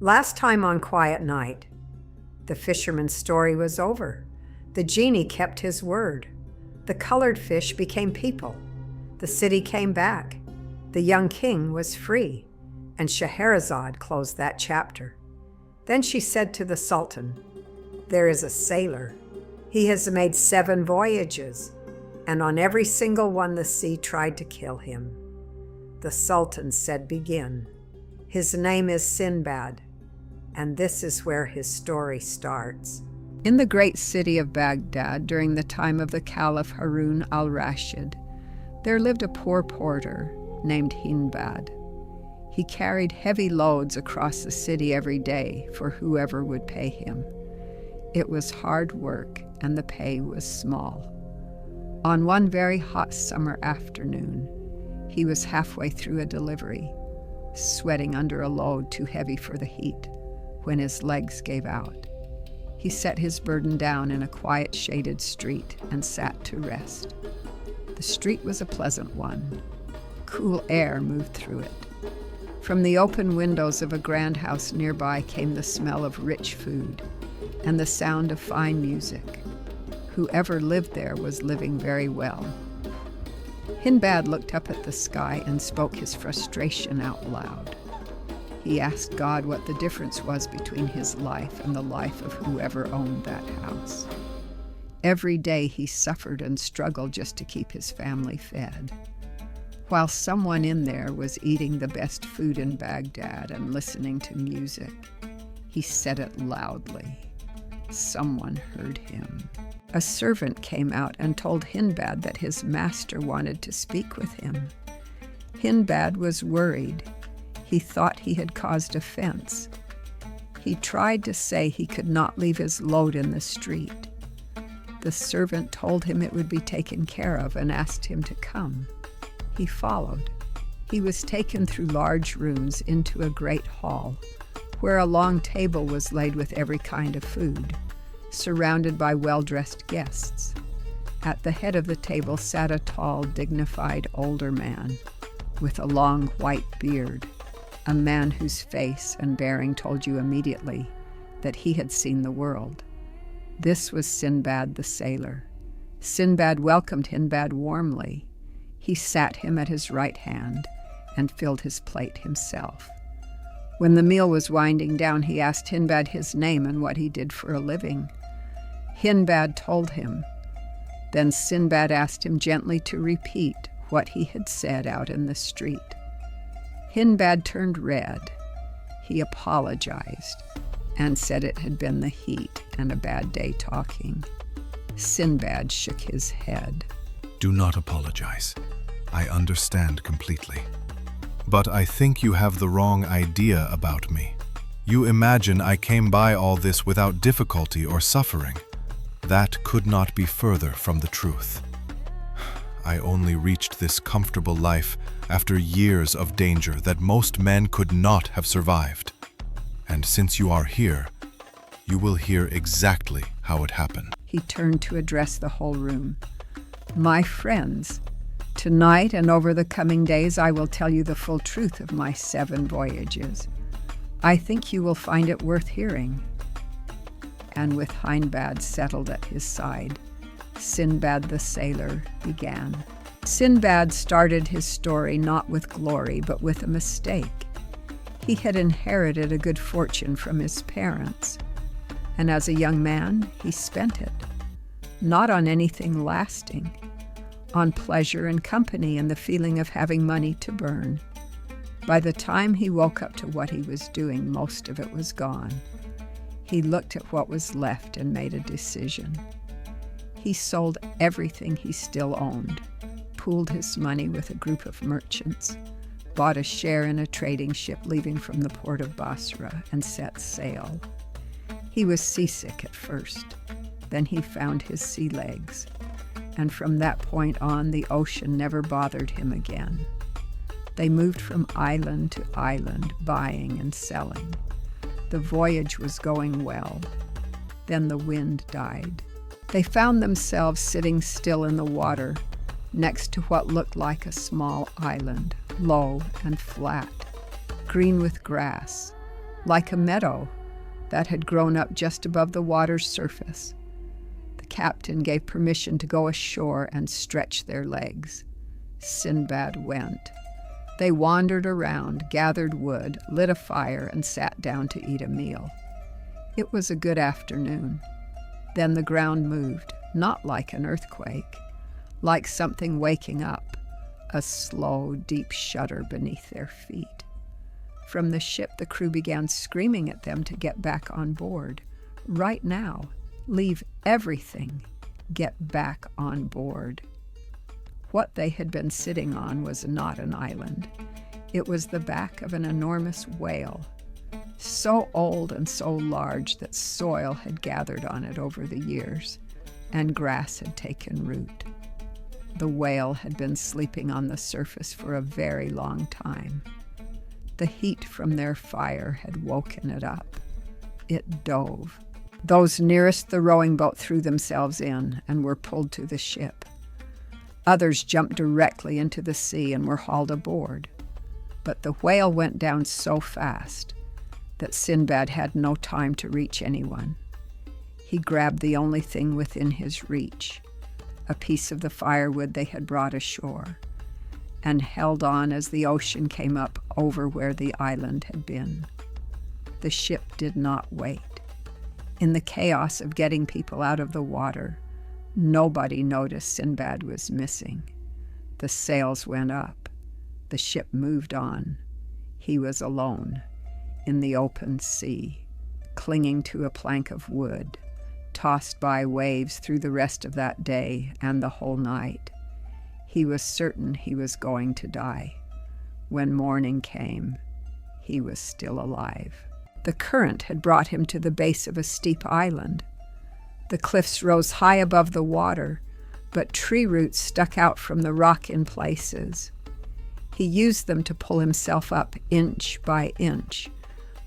Last time on Quiet Night, the fisherman's story was over. The genie kept his word. The colored fish became people. The city came back. The young king was free, and Scheherazade closed that chapter. Then she said to the Sultan, "There is a sailor. He has made 7 voyages, and on every single one the sea tried to kill him." The Sultan said, "Begin." His name is Sinbad, and this is where his story starts. In the great city of Baghdad, during the time of the Caliph Harun al-Rashid, there lived a poor porter named Hindbad. He carried heavy loads across the city every day for whoever would pay him. It was hard work, and the pay was small. On one very hot summer afternoon, he was halfway through a delivery, sweating under a load too heavy for the heat, when his legs gave out. He set his burden down in a quiet, shaded street and sat to rest. The street was a pleasant one. Cool air moved through it. From the open windows of a grand house nearby came the smell of rich food and the sound of fine music. Whoever lived there was living very well. Hindbad looked up at the sky and spoke his frustration out loud. He asked God what the difference was between his life and the life of whoever owned that house. Every day he suffered and struggled just to keep his family fed. While someone in there was eating the best food in Baghdad and listening to music, he said it loudly. Someone heard him. A servant came out and told Hindbad that his master wanted to speak with him. Hindbad was worried. He thought he had caused offense. He tried to say he could not leave his load in the street. The servant told him it would be taken care of and asked him to come. He followed. He was taken through large rooms into a great hall, where a long table was laid with every kind of food, surrounded by well-dressed guests. At the head of the table sat a tall, dignified older man with a long white beard, a man whose face and bearing told you immediately that he had seen the world. This was Sindbad the Sailor. Sinbad welcomed Hindbad warmly. He sat him at his right hand and filled his plate himself. When the meal was winding down, he asked Hindbad his name and what he did for a living. Hindbad told him. Then Sinbad asked him gently to repeat what he had said out in the street. Hindbad turned red. He apologized and said it had been the heat and a bad day talking. Sinbad shook his head. "Do not apologize. I understand completely. But I think you have the wrong idea about me. You imagine I came by all this without difficulty or suffering. That could not be further from the truth. I only reached this comfortable life after years of danger that most men could not have survived. And since you are here, you will hear exactly how it happened." He turned to address the whole room. "My friends, tonight and over the coming days I will tell you the full truth of my 7 voyages. I think you will find it worth hearing." And with Hindbad settled at his side, Sindbad the Sailor began. Sinbad started his story not with glory, but with a mistake. He had inherited a good fortune from his parents, and as a young man, he spent it. Not on anything lasting, on pleasure and company and the feeling of having money to burn. By the time he woke up to what he was doing, most of it was gone. He looked at what was left and made a decision. He sold everything he still owned, pooled his money with a group of merchants, bought a share in a trading ship leaving from the port of Basra, and set sail. He was seasick at first. Then he found his sea legs, and from that point on, the ocean never bothered him again. They moved from island to island, buying and selling. The voyage was going well. Then the wind died. They found themselves sitting still in the water, next to what looked like a small island, low and flat, green with grass, like a meadow that had grown up just above the water's surface. The captain gave permission to go ashore and stretch their legs. Sinbad went. They wandered around, gathered wood, lit a fire, and sat down to eat a meal. It was a good afternoon. Then the ground moved, not like an earthquake, like something waking up, a slow, deep shudder beneath their feet. From the ship, the crew began screaming at them to get back on board. Right now, leave everything, get back on board. What they had been sitting on was not an island. It was the back of an enormous whale, so old and so large that soil had gathered on it over the years, and grass had taken root. The whale had been sleeping on the surface for a very long time. The heat from their fire had woken it up. It dove. Those nearest the rowing boat threw themselves in and were pulled to the ship. Others jumped directly into the sea and were hauled aboard. But the whale went down so fast that Sinbad had no time to reach anyone. He grabbed the only thing within his reach, a piece of the firewood they had brought ashore, and held on as the ocean came up over where the island had been. The ship did not wait. In the chaos of getting people out of the water, nobody noticed Sinbad was missing. The sails went up. The ship moved on. He was alone, in the open sea, clinging to a plank of wood, tossed by waves through the rest of that day and the whole night. He was certain he was going to die. When morning came, he was still alive. The current had brought him to the base of a steep island. The cliffs rose high above the water, but tree roots stuck out from the rock in places. He used them to pull himself up inch by inch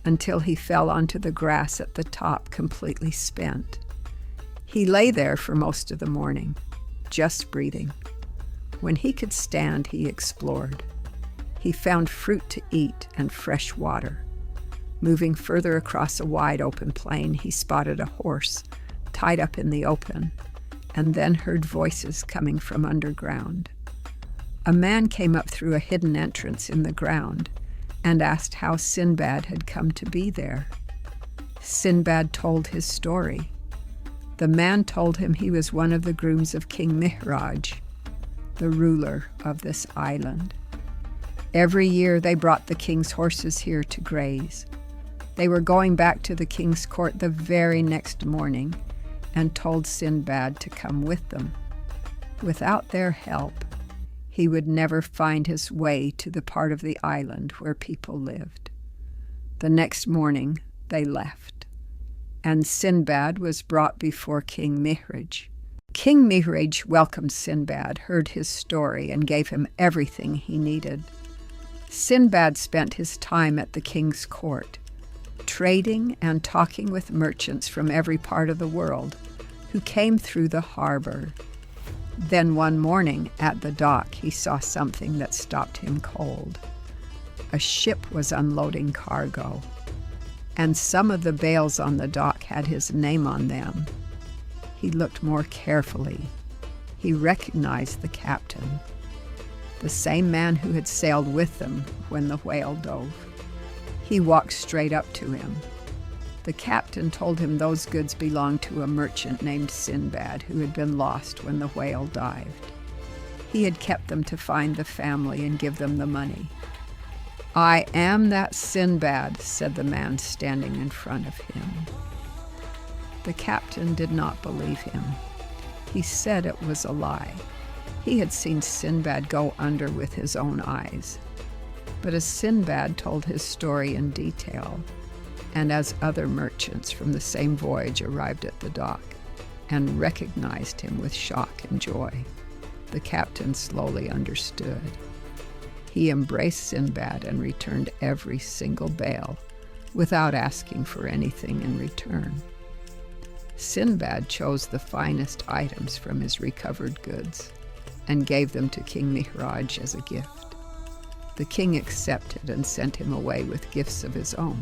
until he fell onto the grass at the top, completely spent. He lay there for most of the morning, just breathing. When he could stand, he explored. He found fruit to eat and fresh water. Moving further across a wide open plain, he spotted a horse tied up in the open, and then heard voices coming from underground. A man came up through a hidden entrance in the ground and asked how Sinbad had come to be there. Sinbad told his story. The man told him he was one of the grooms of King Mihraj, the ruler of this island. Every year they brought the king's horses here to graze. They were going back to the king's court the very next morning and told Sinbad to come with them. Without their help, he would never find his way to the part of the island where people lived. The next morning they left, and Sinbad was brought before King Mihraj. King Mihraj welcomed Sinbad, heard his story, and gave him everything he needed. Sinbad spent his time at the king's court, trading and talking with merchants from every part of the world who came through the harbor. Then one morning at the dock, he saw something that stopped him cold. A ship was unloading cargo, and some of the bales on the dock had his name on them. He looked more carefully. He recognized the captain, the same man who had sailed with them when the whale dove. He walked straight up to him. The captain told him those goods belonged to a merchant named Sinbad who had been lost when the whale dived. He had kept them to find the family and give them the money. "I am that Sinbad," said the man standing in front of him. The captain did not believe him. He said it was a lie. He had seen Sinbad go under with his own eyes. But as Sinbad told his story in detail, and as other merchants from the same voyage arrived at the dock and recognized him with shock and joy, the captain slowly understood. He embraced Sinbad and returned every single bale without asking for anything in return. Sinbad chose the finest items from his recovered goods and gave them to King Mihraj as a gift. The king accepted and sent him away with gifts of his own.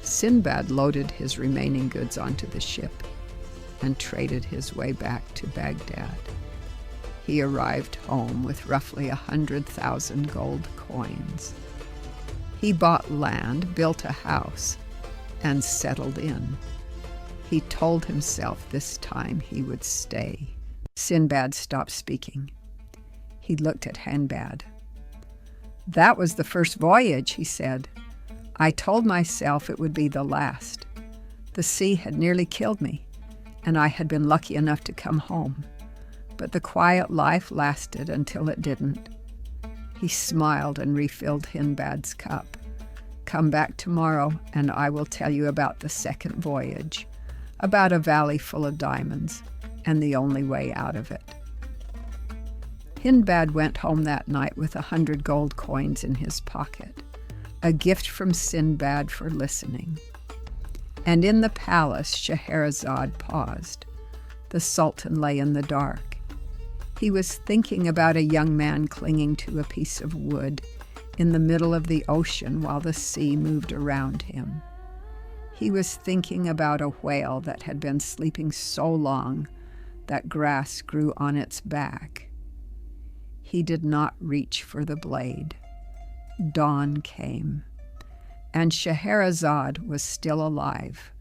Sinbad loaded his remaining goods onto the ship and traded his way back to Baghdad. He arrived home with roughly 100,000 gold coins. He bought land, built a house, and settled in. He told himself this time he would stay. Sinbad stopped speaking. He looked at Hindbad. "That was the first voyage," he said. "I told myself it would be the last. The sea had nearly killed me, and I had been lucky enough to come home. But the quiet life lasted until it didn't." He smiled and refilled Hindbad's cup. "Come back tomorrow, and I will tell you about the second voyage, about a valley full of diamonds, and the only way out of it." Hindbad went home that night with 100 gold coins in his pocket, a gift from Sinbad for listening. And in the palace, Scheherazade paused. The Sultan lay in the dark. He was thinking about a young man clinging to a piece of wood in the middle of the ocean while the sea moved around him. He was thinking about a whale that had been sleeping so long that grass grew on its back. He did not reach for the blade. Dawn came, and Scheherazade was still alive,